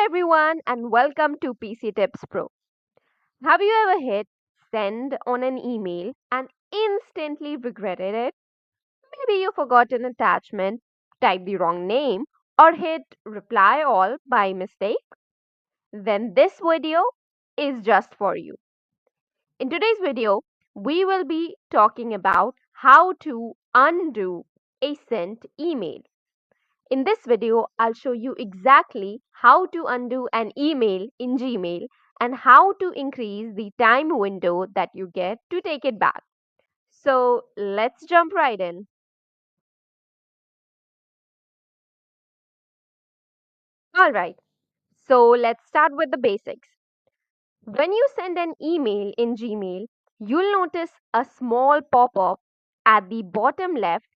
everyone, and welcome to PC Tips Pro. Have you ever hit send on an email and instantly regretted it? Maybe you forgot an attachment, typed the wrong name, or hit reply all by mistake? Then this video is just for you. In today's video, we will be talking about how to undo a sent email. In this video, I'll show you exactly how to undo an email in Gmail and how to increase the time window that you get to take it back. So let's jump right in. Alright, so let's start with the basics. When you send an email in Gmail, you'll notice a small pop up at the bottom left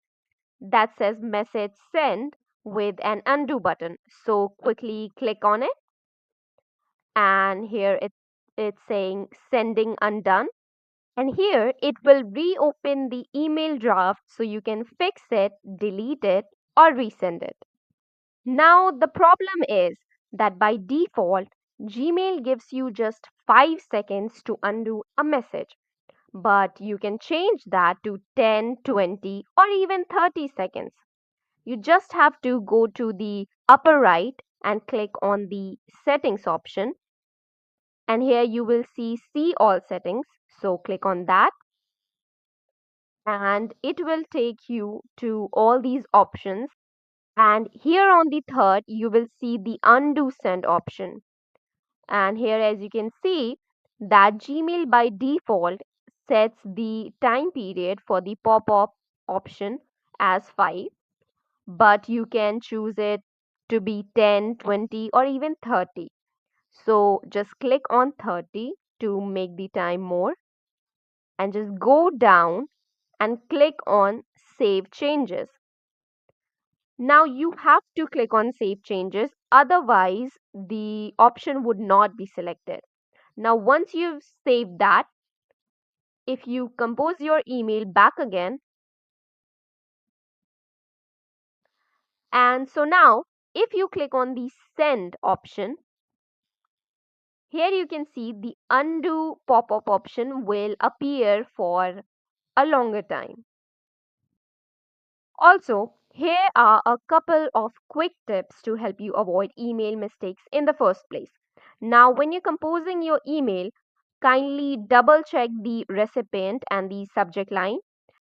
that says message sent with an undo button. So quickly click on it, and here it's saying sending undone, and here it will reopen the email draft so you can fix it, delete it, or resend it. Now the problem is that by default Gmail gives you just 5 seconds to undo a message, but you can change that to 10, 20, or even 30 seconds. You just have to go to the upper right and click on the settings option, and here you will see all settings. So click on that, and it will take you to all these options, and here on the third you will see the undo send option. And here, as you can see, that Gmail by default sets the time period for the pop-up option as 5, but you can choose it to be 10, 20, or even 30. So just click on 30 to make the time more, and just go down and click on Save Changes. Now you have to click on Save Changes, otherwise the option would not be selected. Now once you've saved that, if you compose your email back again, and so now if you click on the Send option, here you can see the undo pop-up option will appear for a longer time. Also, here are a couple of quick tips to help you avoid email mistakes in the first place. Now, when you're composing your email, kindly double check the recipient and the subject line.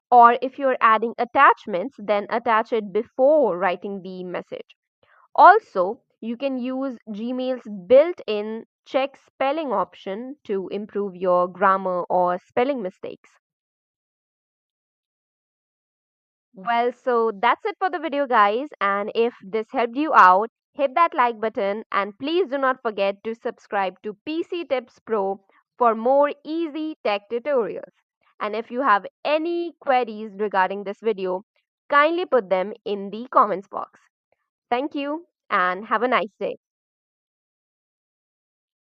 Or if you're adding attachments, then attach it before writing the message. Also, you can use Gmail's built in check spelling option to improve your grammar or spelling mistakes. Well, so that's it for the video, guys. And if this helped you out, hit that like button, and please do not forget to subscribe to PC Tips Pro for more easy tech tutorials. And if you have any queries regarding this video, kindly put them in the comments box. Thank you and have a nice day.